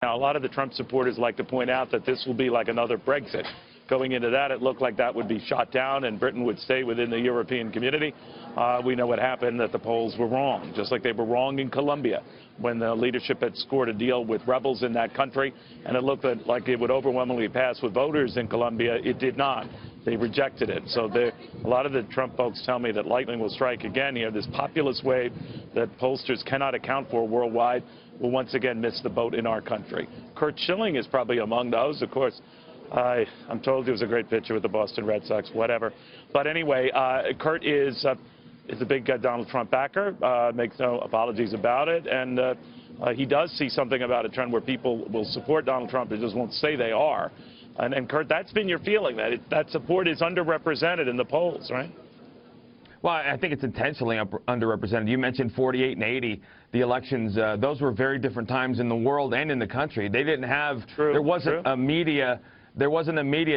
Now, a lot of the Trump supporters like to point out that this will be like another Brexit. Going into that, it looked like that would be shot down and Britain would stay within the European community. We know what happened, that the polls were wrong, just like they were wrong in Colombia when the leadership had scored a deal with rebels in that country, and it looked like it would overwhelmingly pass with voters in Colombia. It did not. They rejected it. So a lot of the Trump folks tell me that lightning will strike again here. This populist wave that pollsters cannot account for worldwide will once again miss the boat in our country. Curt Schilling is probably among those. Of course, I'm told he was a great pitcher with the Boston Red Sox, whatever. But anyway, Curt is a big Donald Trump backer, makes no apologies about it, and he does see something about a trend where people will support Donald Trump, they just won't say they are. And Curt, that's been your feeling, that support is underrepresented in the polls, right? Well, I think it's intentionally underrepresented. You mentioned 48 and 80, the elections. Those were very different times in the world and in the country. They didn't have, there wasn't a media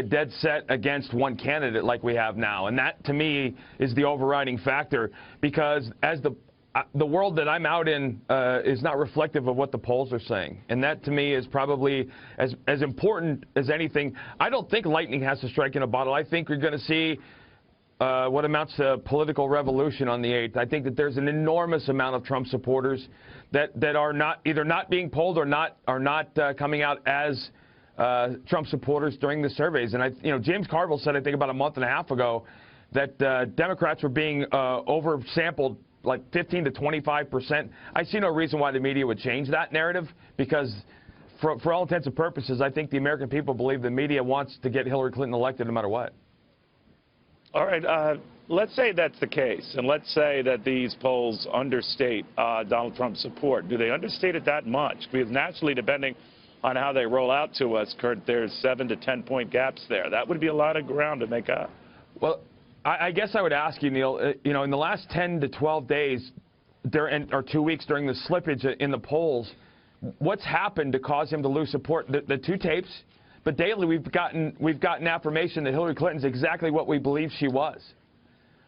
dead set against one candidate like we have now. And that, to me, is the overriding factor, because as the world that I'm out in is not reflective of what the polls are saying. And that, to me, is probably as important as anything. I don't think lightning has to strike in a bottle. I think you're going to see what amounts to political revolution on the 8th. I think that there's an enormous amount of Trump supporters that are either not being polled or not coming out as Trump supporters during the surveys. And James Carville said, I think about a month and a half ago, that Democrats were being oversampled like 15 to 25%. I see no reason why the media would change that narrative, because for all intents and purposes, I think the American people believe the media wants to get Hillary Clinton elected no matter what. All right, let's say that's the case, and let's say that these polls understate Donald Trump's support. Do they understate it that much? Because naturally, depending on how they roll out to us, Curt, there's 7 to 10 point gaps there. That would be a lot of ground to make up. Well, I guess I would ask you, Neil, in the last 10 to 12 days, or 2 weeks during the slippage in the polls, what's happened to cause him to lose support? The two tapes. But daily, we've gotten affirmation that Hillary Clinton's exactly what we believe she was.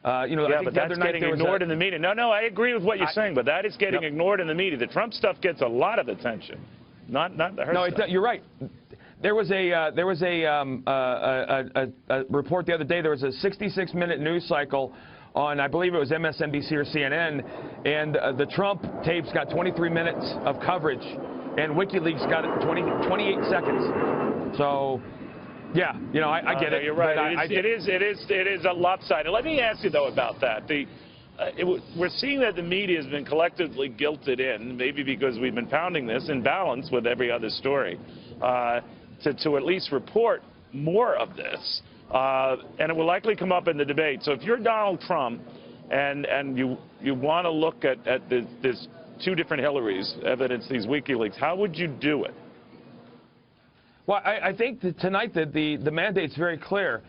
Yeah, but that's getting ignored in the media. No, I agree with what you're saying, but that is getting ignored in the media. The Trump stuff gets a lot of attention, not her stuff. You're right. There was a report the other day. There was a 66-minute news cycle on, I believe it was MSNBC or CNN, and the Trump tapes got 23 minutes of coverage, and WikiLeaks got 28 seconds. So, yeah, I get it. You're right. It is a lopsided. Let me ask you, though, about that. We're seeing that the media has been collectively guilted in, maybe because we've been pounding this in balance with every other story, to at least report more of this. And it will likely come up in the debate. So if you're Donald Trump and you want to look at this two different Hillarys, evidence these WikiLeaks, how would you do it? Well, I think that tonight that the mandate's very clear.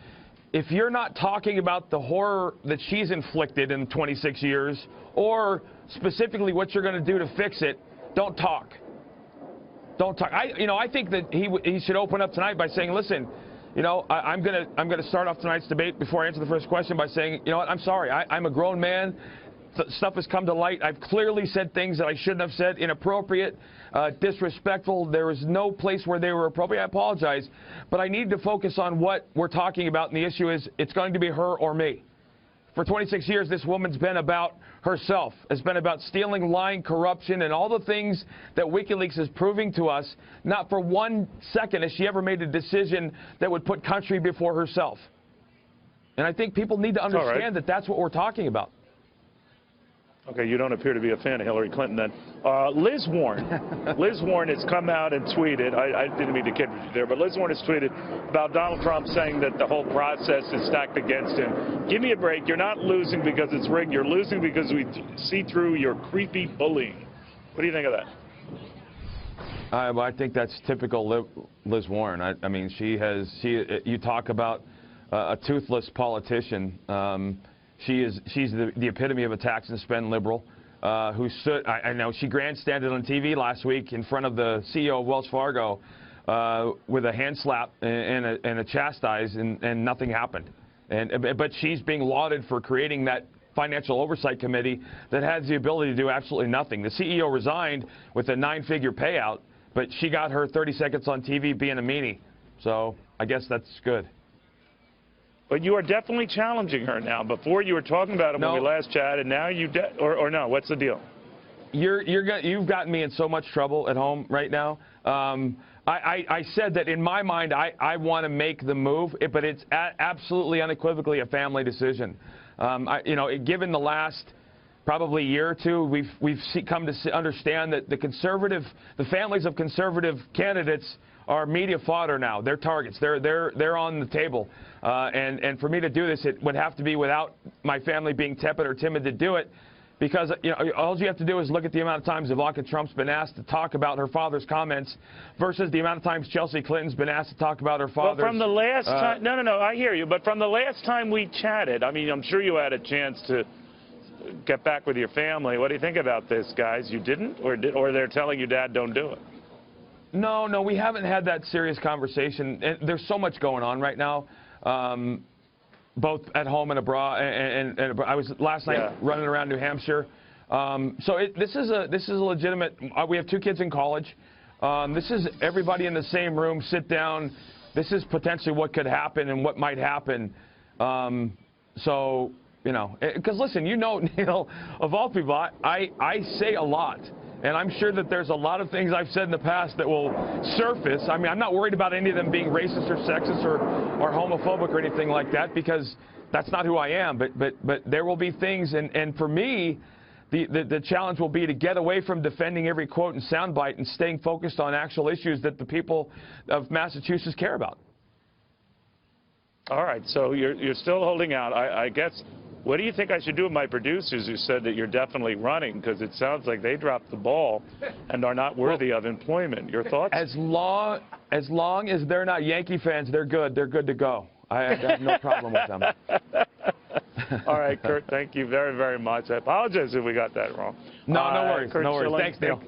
If you're not talking about the horror that she's inflicted in 26 years, or specifically what you're going to do to fix it, don't talk. Don't talk. I think that he should open up tonight by saying, listen, I'm gonna start off tonight's debate before I answer the first question by saying, you know what, I'm sorry. I'm a grown man. Stuff has come to light. I've clearly said things that I shouldn't have said, inappropriate, disrespectful. There was no place where they were appropriate. I apologize. But I need to focus on what we're talking about, and the issue is it's going to be her or me. For 26 years, this woman's been about herself. It's been about stealing, lying, corruption, and all the things that WikiLeaks is proving to us. Not for 1 second has she ever made a decision that would put country before herself. And I think people need to understand that that's what we're talking about. Okay, you don't appear to be a fan of Hillary Clinton then. Liz Warren. Liz Warren has come out and tweeted, I didn't mean to kid you there, but Liz Warren has tweeted about Donald Trump saying that the whole process is stacked against him. Give me a break. You're not losing because it's rigged. You're losing because we see through your creepy bullying. What do you think of that? Well, I think that's typical Liz Warren. I mean, you talk about a toothless politician. She's the epitome of a tax and spend liberal who stood. I know she grandstanded on TV last week in front of the CEO of Wells Fargo with a hand slap and a chastise, and nothing happened. But she's being lauded for creating that financial oversight committee that has the ability to do absolutely nothing. The CEO resigned with a 9-figure payout, but she got her 30 seconds on TV being a meanie. So I guess that's good. But you are definitely challenging her now. Before you were talking about it when we last chatted. Now you or no? What's the deal? You've gotten me in so much trouble at home right now. I said that in my mind I want to make the move, but it's absolutely unequivocally a family decision. Given the last probably year or two, we've come to understand that the families of conservative candidates are media fodder now. They're targets. They're on the table. And for me to do this, it would have to be without my family being tepid or timid to do it. Because all you have to do is look at the amount of times Ivanka Trump's been asked to talk about her father's comments versus the amount of times Chelsea Clinton's been asked to talk about her father's. Well, from the last time, no, I hear you. But from the last time we chatted, I mean, I'm sure you had a chance to get back with your family. What do you think about this, guys? You didn't, or they're telling you, Dad, don't do it? No, we haven't had that serious conversation. And there's so much going on right now. Both at home and abroad, and I was last night running around New Hampshire. So this is a legitimate. We have 2 kids in college. This is everybody in the same room. Sit down. This is potentially what could happen and what might happen. So because listen, Neil, of all people, I say a lot. And I'm sure that there's a lot of things I've said in the past that will surface. I mean, I'm not worried about any of them being racist or sexist or homophobic or anything like that, because that's not who I am. But there will be things, and for me, the challenge will be to get away from defending every quote and soundbite and staying focused on actual issues that the people of Massachusetts care about. All right, so you're still holding out, I guess. What do you think I should do with my producers who said that you're definitely running? Because it sounds like they dropped the ball and are not worthy of employment. Your thoughts? As long as they're not Yankee fans, they're good. They're good to go. I have no problem with them. All right, Curt, thank you very, very much. I apologize if we got that wrong. No worries. Curt No worries. Schilling, Thanks, Neil.